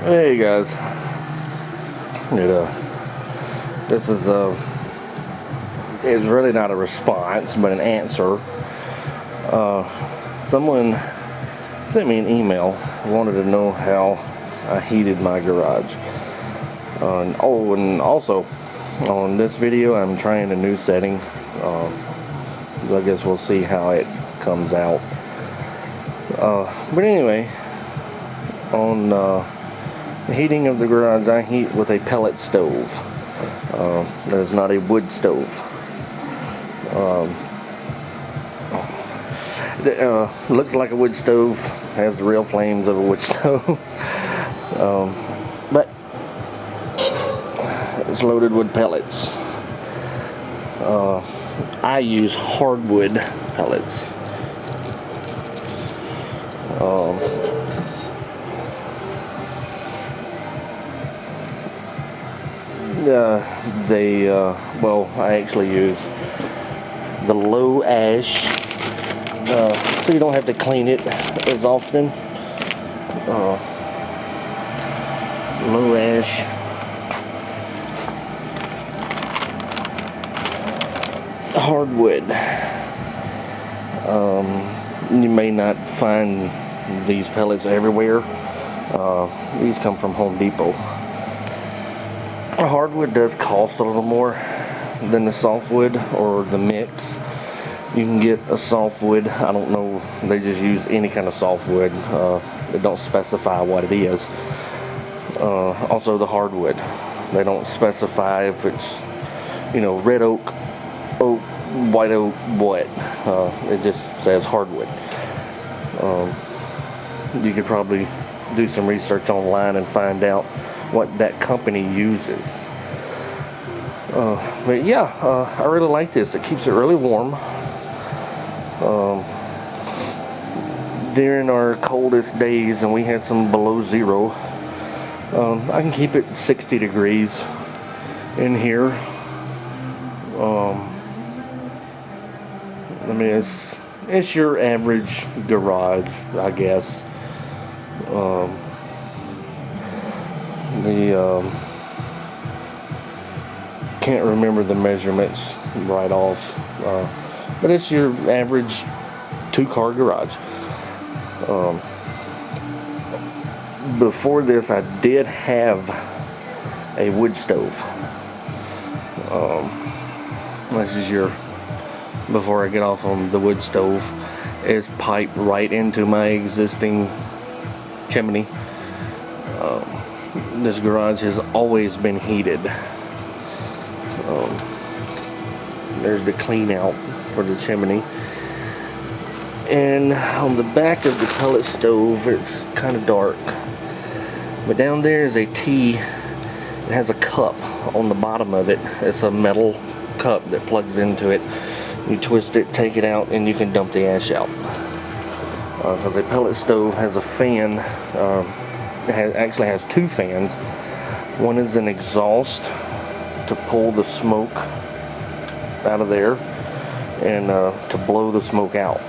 Hey guys, this is it's really not a response, but an answer. Someone sent me an email, wanted to know how I heated my garage. And also on this video, I'm trying a new setting. I guess we'll see how it comes out. But anyway, on the heating of the garage, I heat with a pellet stove. That is not a wood stove. Looks like a wood stove, has the real flames of a wood stove, but it's loaded with pellets. I use hardwood pellets. I actually use the low ash, so you don't have to clean it as often. Low ash. Hardwood. You may not find these pellets everywhere. These come from Home Depot. Hardwood does cost a little more than the softwood or the mix. You can get a softwood. I don't know, they just use any kind of softwood. They don't specify what it is. Also the hardwood, they don't specify if it's, red oak, white oak, what. It just says hardwood. You could probably do some research online and find out what that company uses. But yeah, I really like this. It keeps it really warm. During our coldest days, and we had some below zero, I can keep it 60 degrees in here. I mean, it's your average garage, I guess. Can't remember the measurements right off, but it's your average 2-car garage. Before this, I did have a wood stove. This is before I get off on the wood stove, it's piped right into my existing chimney. This garage has always been heated. There's the clean out for the chimney, and on the back of the pellet stove it's kind of dark, but down there is a T. It has a cup on the bottom of it. It's a metal cup that plugs into it. You twist it, take it out, and you can dump the ash out. Because a pellet stove has a fan. It actually has 2 fans. One is an exhaust to pull the smoke out of there, and to blow the smoke out.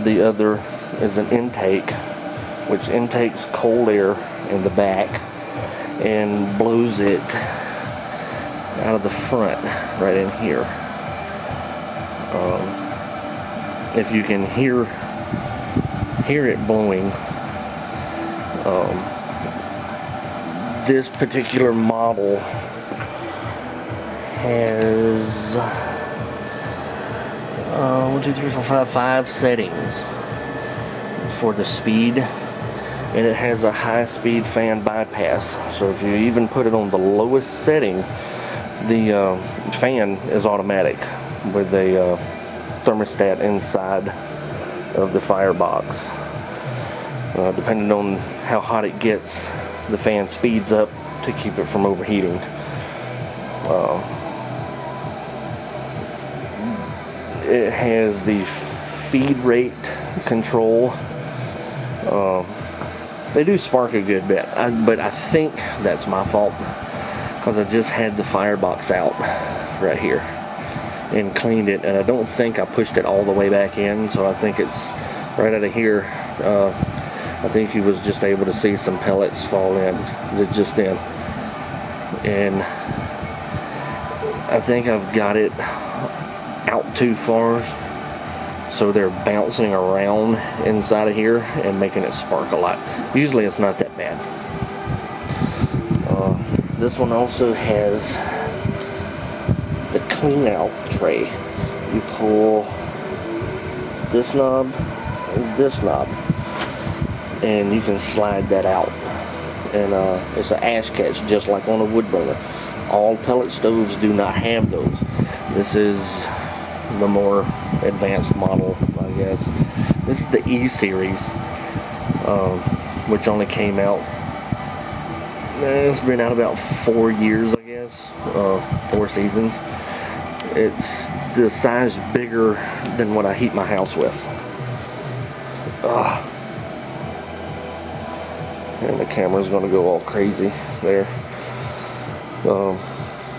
The other is an intake, which intakes cold air in the back and blows it out of the front right in here. If you can hear it blowing, this particular model has 5 settings for the speed, and it has a high-speed fan bypass. So if you even put it on the lowest setting, the fan is automatic with a thermostat inside of the firebox. Depending on how hot it gets, the fan speeds up to keep it from overheating. It has the feed rate control. They do spark a good bit, but I think that's my fault, because I just had the firebox out right here and cleaned it, and I don't think I pushed it all the way back in, so I think it's right out of here. I think he was just able to see some pellets fall in just then. And I think I've got it out too far, so they're bouncing around inside of here and making it spark a lot. Usually it's not that bad. This one also has the clean out tray. You pull this knob and this knob, and you can slide that out. And it's an ash catch, just like on a wood burner. All pellet stoves do not have those. This is the more advanced model, I guess. This is the E series, which only came out, it's been out about 4 years, I guess, 4 seasons. It's the size bigger than what I heat my house with. And the camera's gonna go all crazy there.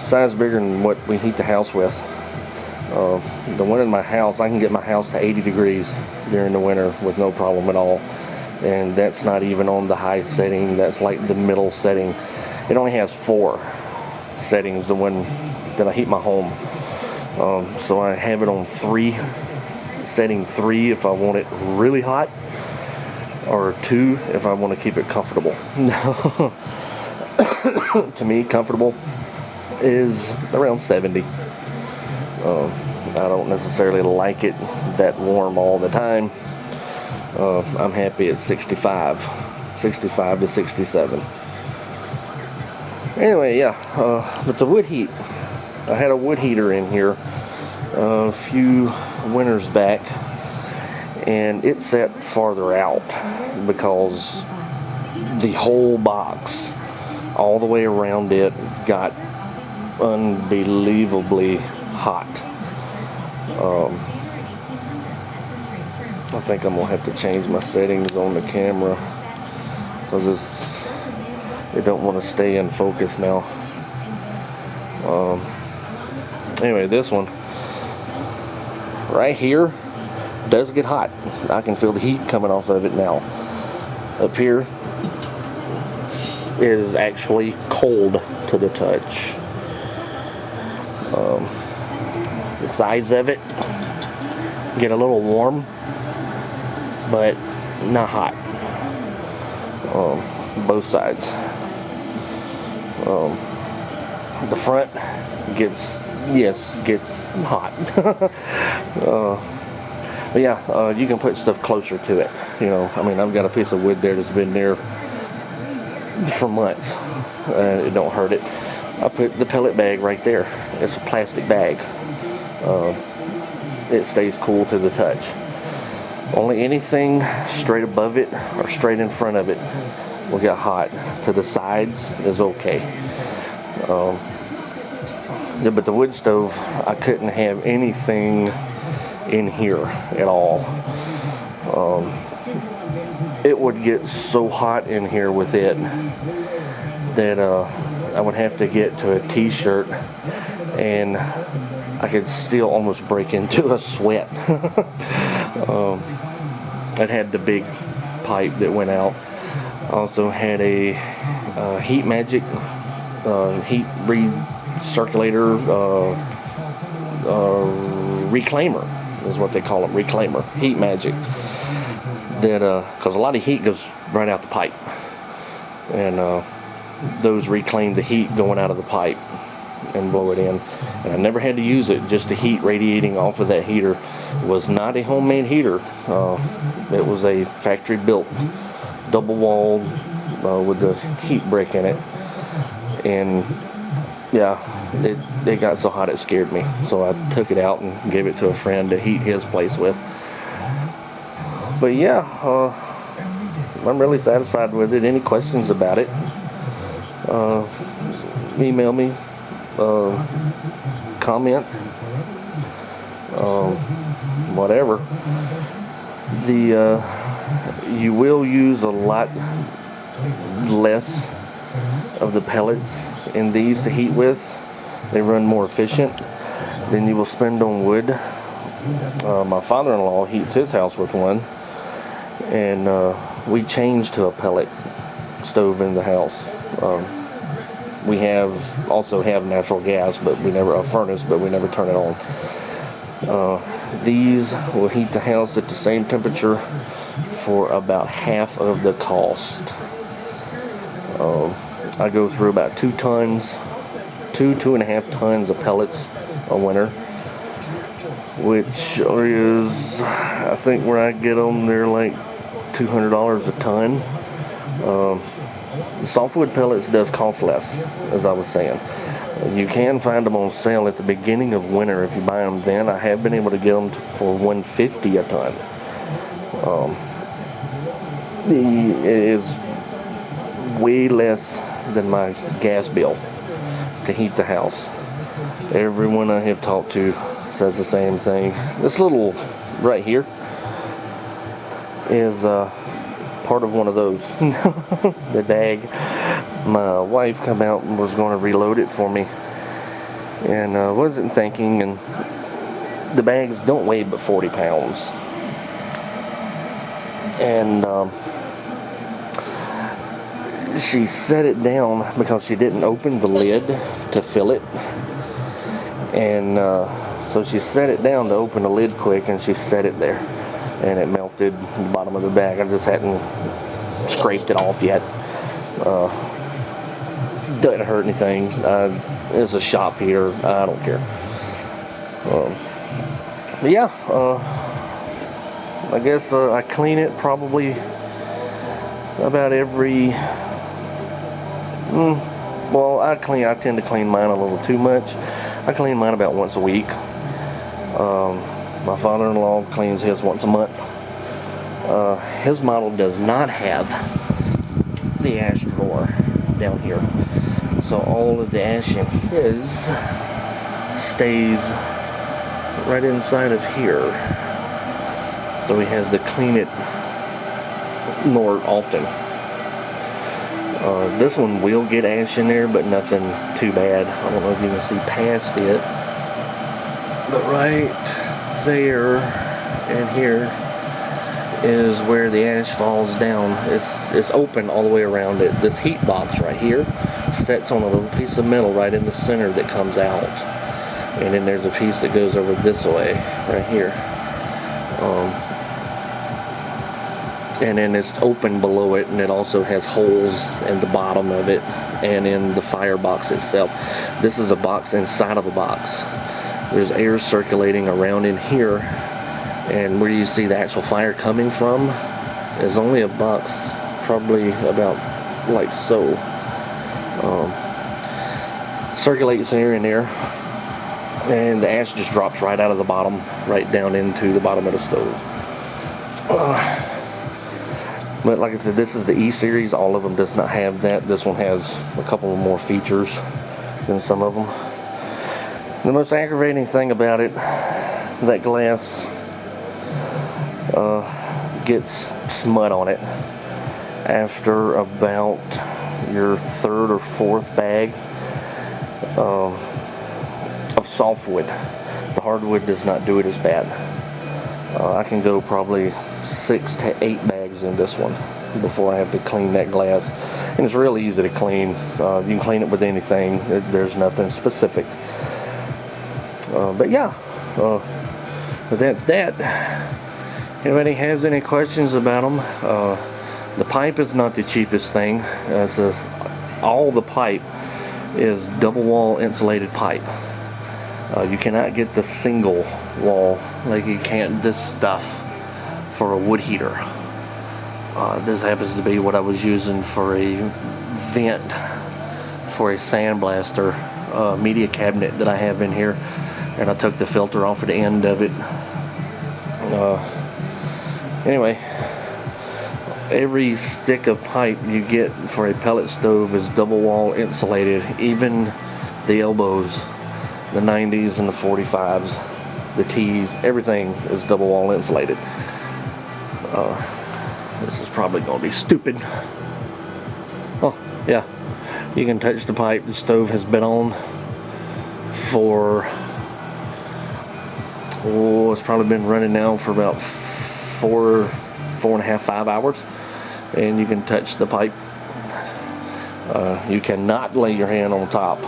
Size bigger than what we heat the house with. The one in my house, I can get my house to 80 degrees during the winter with no problem at all. And that's not even on the high setting, that's like the middle setting. It only has 4 settings, the one that I heat my home. So I have it on 3, setting 3 if I want it really hot, or 2 if I want to keep it comfortable. To me, comfortable is around 70. I don't necessarily like it that warm all the time. I'm happy at 65 to 67. Anyway, yeah, but the wood heat, I had a wood heater in here a few winters back, and it set farther out because the whole box, all the way around it, got unbelievably hot. I think I'm gonna have to change my settings on the camera because it don't want to stay in focus now. Anyway, this one right here does get hot. I can feel the heat coming off of it now. Up here is actually cold to the touch. The sides of it get a little warm, but not hot. Both sides. The front gets hot. But yeah, you can put stuff closer to it. You know, I mean, I've got a piece of wood there that's been there for months. It don't hurt it. I put the pellet bag right there. It's a plastic bag. It stays cool to the touch. Only anything straight above it or straight in front of it will get hot. To the sides is okay. Yeah, but the wood stove, I couldn't have anything in here at all. It would get so hot in here with it that I would have to get to a t-shirt, and I could still almost break into a sweat. It had the big pipe that went out. Also had a Heat Magic heat recirculator reclaimer is what they call them, reclaimer, Heat Magic. That because a lot of heat goes right out the pipe, and those reclaim the heat going out of the pipe and blow it in. And I never had to use it, just the heat radiating off of that heater. It was not a homemade heater. It was a factory built, double walled, with the heat brick in it. And yeah, it got so hot it scared me. So I took it out and gave it to a friend to heat his place with. But yeah, I'm really satisfied with it. Any questions about it, email me, comment, whatever. You will use a lot less of the pellets in these to heat with. They run more efficient than you will spend on wood. My father-in-law heats his house with one, and we changed to a pellet stove in the house. We also have natural gas, but we never a furnace, but we never turn it on. These will heat the house at the same temperature for about half of the cost. I go through about 2.5 tons of pellets a winter, which is, I think where I get them, they're like $200 a ton. The softwood pellets does cost less, as I was saying. You can find them on sale at the beginning of winter if you buy them then. I have been able to get them for $150 a ton. It is way less than my gas bill to heat the house. Everyone I have talked to says the same thing. This little right here is part of one of those. The bag. My wife come out and was going to reload it for me, and wasn't thinking, and the bags don't weigh but 40 pounds. And she set it down because she didn't open the lid to fill it, and so she set it down to open the lid quick, and she set it there, and it melted the bottom of the bag. I just hadn't scraped it off yet. Doesn't hurt anything. It's a shop here. I don't care. But yeah, I guess I clean it probably about every. Well, I tend to clean mine a little too much. I clean mine about once a week. My father-in-law cleans his once a month. His model does not have the ash drawer down here, so all of the ash in his stays right inside of here, so he has to clean it more often. This one will get ash in there, but nothing too bad. I don't know if you can see past it, but right there and here is where the ash falls down. It's open all the way around it. This heat box right here sets on a little piece of metal right in the center that comes out, and then there's a piece that goes over this way right here, and then it's open below it, and it also has holes in the bottom of it and in the firebox itself. This is a box inside of a box. There's air circulating around in here, and where you see the actual fire coming from is only a box probably about like so. Circulates air in there, and the ash just drops right out of the bottom, right down into the bottom of the stove. But like I said, this is the E series. All of them does not have that. This one has a couple more features than some of them. The most aggravating thing about it, that glass gets smut on it after about your third or fourth bag of softwood. The hardwood does not do it as bad. I can go probably 6 to 8 bags in this one before I have to clean that glass, and it's really easy to clean. You can clean it with anything. There's nothing specific. But yeah, but that's that. Anybody has any questions about them? The pipe is not the cheapest thing. All the pipe is double wall insulated pipe. You cannot get the single wall like you can this stuff for a wood heater. This happens to be what I was using for a vent for a sandblaster media cabinet that I have in here, and I took the filter off at the end of it. Anyway, every stick of pipe you get for a pellet stove is double wall insulated, even the elbows, the 90s and the 45s, the T's, everything is double wall insulated. This is probably going to be stupid. Oh, yeah, you can touch the pipe. The stove has been on for, it's probably been running now for about 4.5, 5 hours. and you can touch the pipe. You cannot lay your hand on top.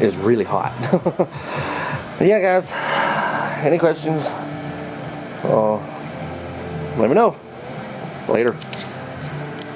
It's really hot. Yeah, guys, any questions? Let me know. Later.